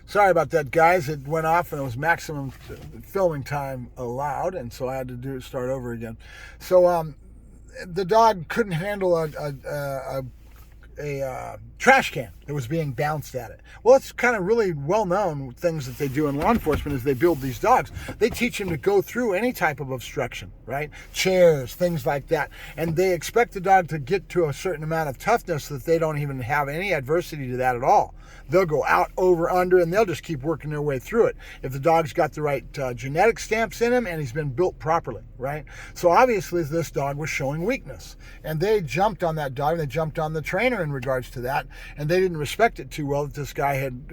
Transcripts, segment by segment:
Sorry about that, guys. It went off and it was maximum filming time allowed, and so I had to start over again. So the dog couldn't handle a trash can that was being bounced at it. Well, it's kind of really well-known things that they do in law enforcement as they build these dogs. They teach them to go through any type of obstruction, right? Chairs, things like that. And they expect the dog to get to a certain amount of toughness so that they don't even have any adversity to that at all. They'll go out, over, under, and they'll just keep working their way through it. If the dog's got the right genetic stamps in him and he's been built properly, right? So obviously this dog was showing weakness. And they jumped on that dog. They jumped on the trainer in regards to that. And they didn't respect it too well that this guy had,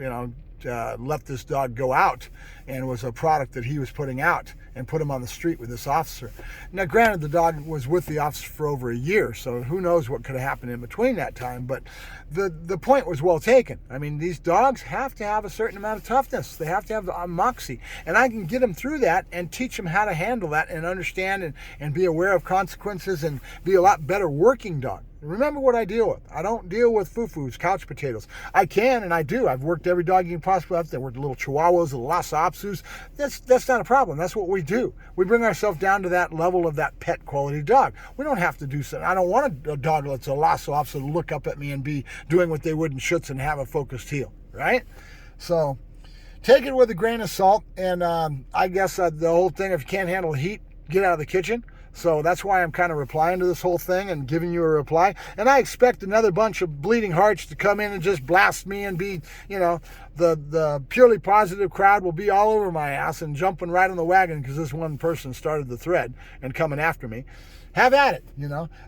let this dog go out and was a product that he was putting out and put him on the street with this officer. Now, granted, the dog was with the officer for over a year, so who knows what could have happened in between that time, but the point was well taken. I mean, these dogs have to have a certain amount of toughness. They have to have moxie, and I can get them through that and teach them how to handle that and understand and be aware of consequences and be a lot better working dog. Remember what I deal with. I don't deal with foo-foos, couch potatoes. I can, and I do. I've worked every dog you can possibly have. I worked little Chihuahuas, little Lhasa Apsus. That's not a problem. That's what we do. We bring ourselves down to that level of that pet quality dog. We don't have to do something. I don't want a dog that's a Lhasa Apso to look up at me and be doing what they would in Schutz and have a focused heel, right? So take it with a grain of salt. And I guess the whole thing, if you can't handle heat, get out of the kitchen. So that's why I'm kind of replying to this whole thing and giving you a reply. And I expect another bunch of bleeding hearts to come in and just blast me and be, the purely positive crowd will be all over my ass and jumping right on the wagon because this one person started the thread and coming after me. Have at it,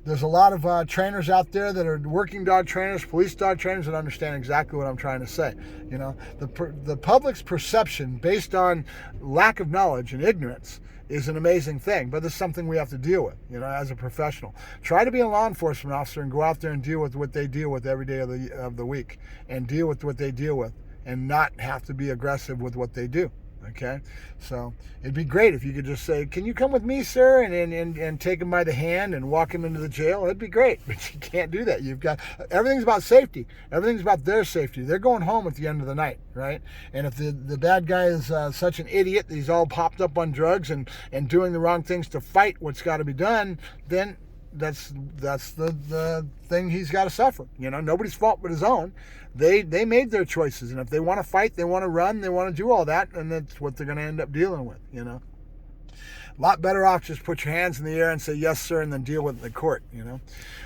There's a lot of trainers out there that are working dog trainers, police dog trainers that understand exactly what I'm trying to say. The public's perception based on lack of knowledge and ignorance is an amazing thing, but it's something we have to deal with, as a professional. Try to be a law enforcement officer and go out there and deal with what they deal with every day of the week and deal with what they deal with and not have to be aggressive with what they do. Okay, so it'd be great if you could just say, "Can you come with me, sir?" and take him by the hand and walk him into the jail. It'd be great, but you can't do that. Everything's about safety. Everything's about their safety. They're going home at the end of the night, right? And if the bad guy is such an idiot that he's all popped up on drugs and doing the wrong things to fight what's got to be done, then that's the thing he's got to suffer. Nobody's fault but his own. They made their choices, and if they want to fight, they want to run, they want to do all that, and that's what they're going to end up dealing with. A lot better off just put your hands in the air and say yes, sir, and then deal with it in the court.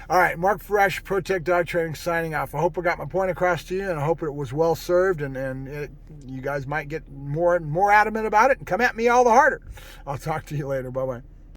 All right, Mark Ferrasci, Protect Dog Training, signing off. I hope I got my point across to you, and I hope it was well served, and you guys might get more adamant about it and come at me all the harder. I'll talk to you later. Bye bye.